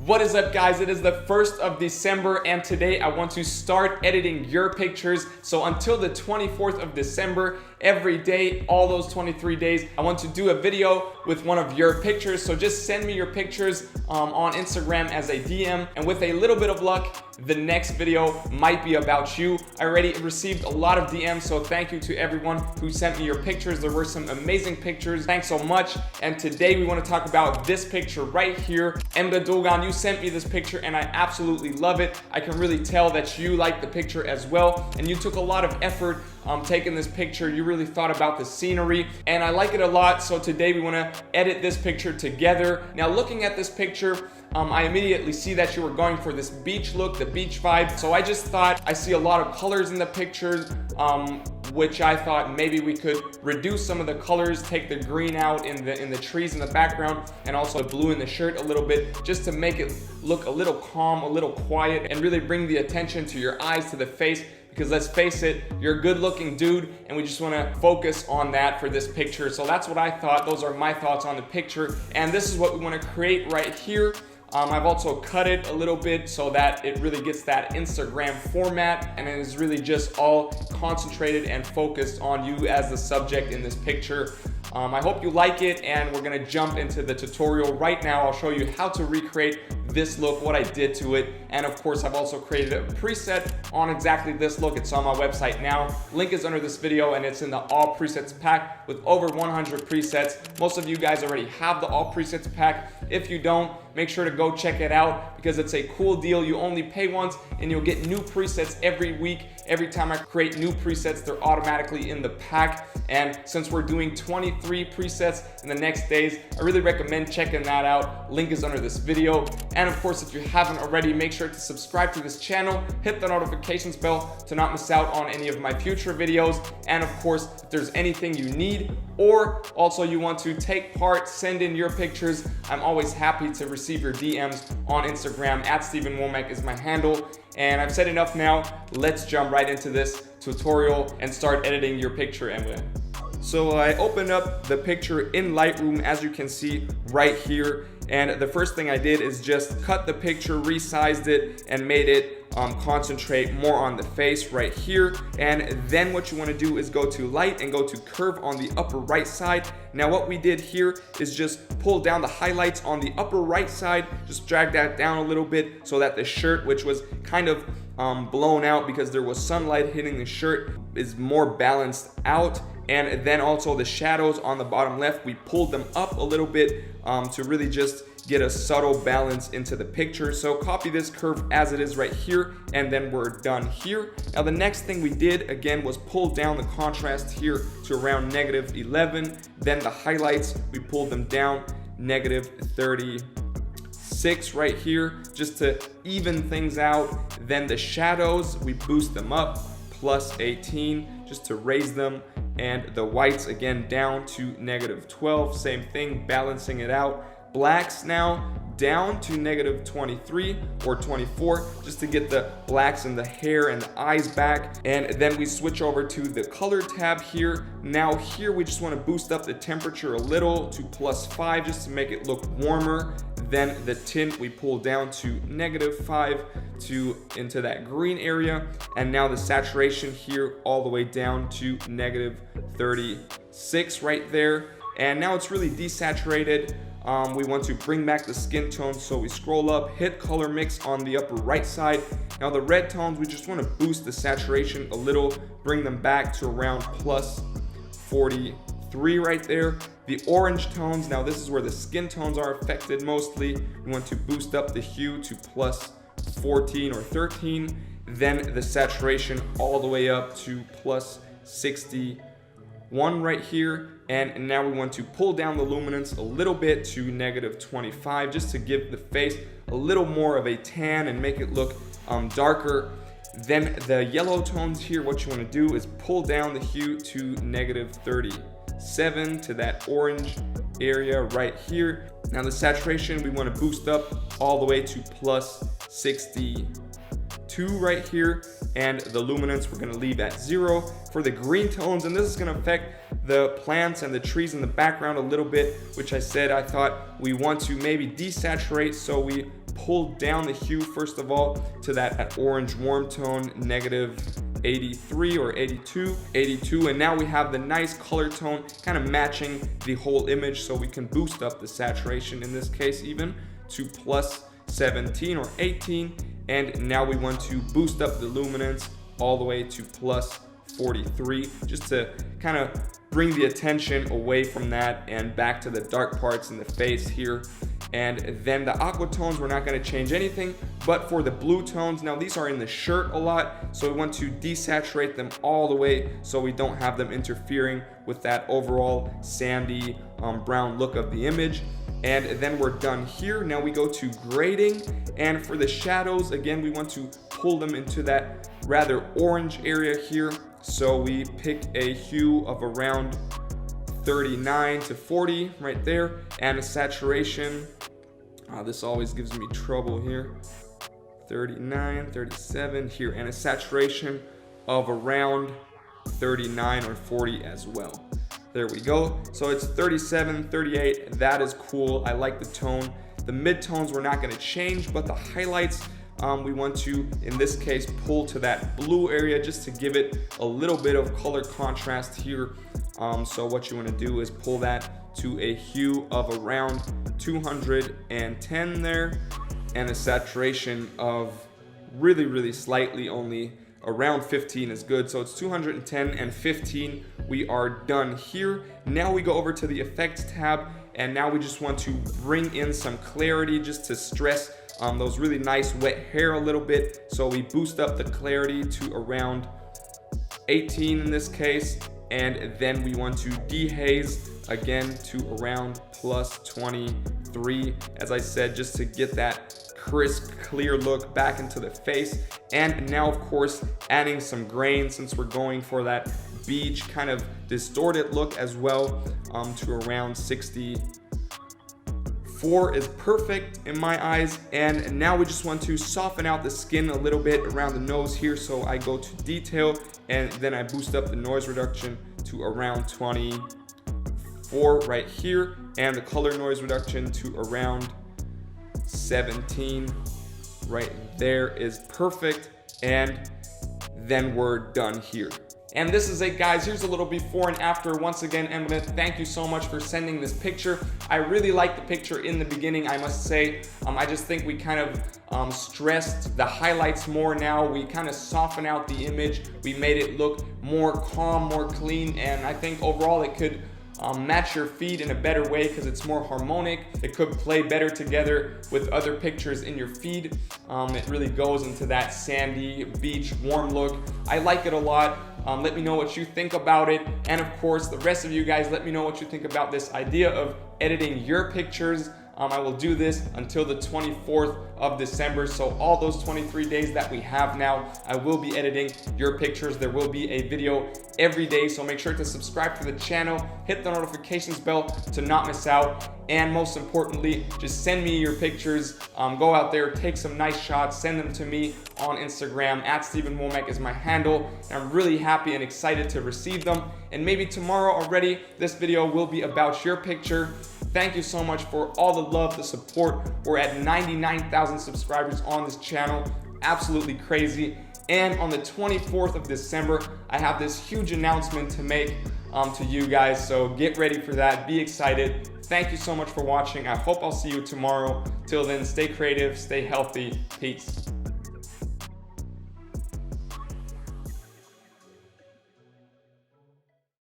What is up, guys? It is the 1st of December and today I want to start editing your pictures. So until the 24th of December, every day, all those 23 days, I want to do a video with one of your pictures. So just send me your pictures on Instagram as a DM, and with a little bit of luck, the next video might be about you. I already received a lot of DMs, so thank you to everyone who sent me your pictures. There were some amazing pictures. Thanks so much. And today we want to talk about this picture right here. Emre Dogan, you sent me this picture and I absolutely love it. I can really tell that you like the picture as well, and you took a lot of effort taking this picture. You really thought about the scenery and I like it a lot. So today we want to edit this picture together. Now, looking at this picture, I immediately see that you were going for this beach look, the beach vibe. So I just thought, I see a lot of colors in the pictures, which I thought maybe we could reduce some of the colors, take the green out in the trees in the background, and also the blue in the shirt a little bit, just to make it look a little calm, a little quiet, and really bring the attention to your eyes, to the face. Because let's face it, you're a good looking dude and we just want to focus on that for this picture. So that's what I thought. Those are my thoughts on the picture, and this is what we want to create right here. I've also cut it a little bit so that it really gets that Instagram format, and it is really just all concentrated and focused on you as the subject in this picture. I hope you like it, and we're gonna jump into the tutorial right now. I'll show you how to recreate this look, what I did to it, and of course I've also created a preset on exactly this look. It's on my website now. Link is under this video, and it's in the all presets pack with over 100 presets. Most of you guys already have the all presets pack. If you don't, make sure to go check it out because it's a cool deal. You only pay once and you'll get new presets every week. Every time I create new presets, they're automatically in the pack. And since we're doing 23 presets in the next days, I really recommend checking that out. Link is under this video. And of course, if you haven't already, make sure to subscribe to this channel, hit the notifications bell to not miss out on any of my future videos. And of course, if there's anything you need, or also you want to take part, send in your pictures, I'm always happy to receive your DMs on Instagram. @StevenWommack is my handle. And I've said enough now. Let's jump right into this tutorial and start editing your picture, Emre. So I opened up the picture in Lightroom, as you can see right here. And the first thing I did is just cut the picture, resized it, and made it concentrate more on the face right here. And then what you want to do is go to light and go to curve on the upper right side. Now what we did here is just pull down the highlights on the upper right side, just drag that down a little bit so that the shirt, which was kind of blown out because there was sunlight hitting the shirt, is more balanced out. And then also the shadows on the bottom left, we pulled them up a little bit to really just get a subtle balance into the picture. So copy this curve as it is right here, and then we're done here. Now the next thing we did again was pull down the contrast here to around -11. Then the highlights, we pulled them down -36 right here just to even things out. Then the shadows, we boost them up +18 just to raise them. And the whites again down to -12, same thing, balancing it out. Blacks now down to -23 or 24 just to get the blacks in the hair and the eyes back. And then we switch over to the color tab here. Now here we just want to boost up the temperature a little to +5 just to make it look warmer. Then the tint we pull down to -5 to into that green area. And now the saturation here all the way down to -36 right there. And now it's really desaturated. We want to bring back the skin tone, so we scroll up, hit color mix on the upper right side. Now the red tones, we just want to boost the saturation a little, bring them back to around +43 right there. The orange tones, now this is where the skin tones are affected mostly. We want to boost up the hue to +14 or 13. Then the saturation all the way up to +61 right here. And now we want to pull down the luminance a little bit to -25 just to give the face a little more of a tan and make it look darker. Then the yellow tones here, what you want to do is pull down the hue to -37 to that orange area right here. Now the saturation we want to boost up all the way to +62 right here, and the luminance we're going to leave at 0. For the green tones, and this is going to affect the plants and the trees in the background a little bit, which I said I thought we want to maybe desaturate, so we pull down the hue first of all to that orange warm tone, negative 83 or 82, and now we have the nice color tone kind of matching the whole image, so we can boost up the saturation in this case even to plus 17 or 18, and now we want to boost up the luminance all the way to plus 43, just to kind of bring the attention away from that and back to the dark parts in the face here. And then the aqua tones, we're not going to change anything, but for the blue tones, now these are in the shirt a lot, so we want to desaturate them all the way so we don't have them interfering with that overall sandy brown look of the image. And then we're done here. Now we go to grading, and for the shadows, again, we want to pull them into that rather orange area here. So we pick a hue of around 39 to 40 right there, and a saturation, this always gives me trouble here, 39, 37 here, and a saturation of around 39 or 40 as well. There we go. So it's 37, 38. That is cool. I like the tone. The mid-tones we're not going to change, but the highlights, we want to, in this case, pull to that blue area just to give it a little bit of color contrast here. So what you want to do is pull that to a hue of around 210 there, and a saturation of really slightly, only around 15 is good. So it's 210 and 15. We are done here. Now we go over to the effects tab, and now we just want to bring in some clarity just to stress those really nice wet hair a little bit. So we boost up the clarity to around 18 in this case, and then we want to dehaze again to around plus 23, as I said, just to get that crisp, clear look back into the face. And now, of course, adding some grain, since we're going for that beach kind of distorted look as well, to around 64 is perfect in my eyes. And now we just want to soften out the skin a little bit around the nose here, so I go to detail, and then I boost up the noise reduction to around 24 right here, and the color noise reduction to around 17 right there is perfect. And then we're done here. And this is it, guys. Here's a little before and after. Once again, Emre, thank you so much for sending this picture. I really like the picture in the beginning, I must say. I just think we kind of stressed the highlights more now. We kind of soften out the image. We made it look more calm, more clean, and I think overall it could match your feed in a better way because it's more harmonic. It could play better together with other pictures in your feed. It really goes into that sandy beach warm look. I like it a lot. Let me know what you think about it, and of course the rest of you guys, let me know what you think about this idea of editing your pictures. I will do this until the 24th of December. So all those 23 days that we have now, I will be editing your pictures. There will be a video every day. So make sure to subscribe to the channel, hit the notifications bell to not miss out. And most importantly, just send me your pictures. Go out there, take some nice shots, send them to me on Instagram. @StephenWommack is my handle. And I'm really happy and excited to receive them. And maybe tomorrow already, this video will be about your picture. Thank you so much for all the love, the support. We're at 99,000 subscribers on this channel. Absolutely crazy. And on the 24th of December, I have this huge announcement to make to you guys. So get ready for that. Be excited. Thank you so much for watching. I hope I'll see you tomorrow. Till then, stay creative, stay healthy. Peace.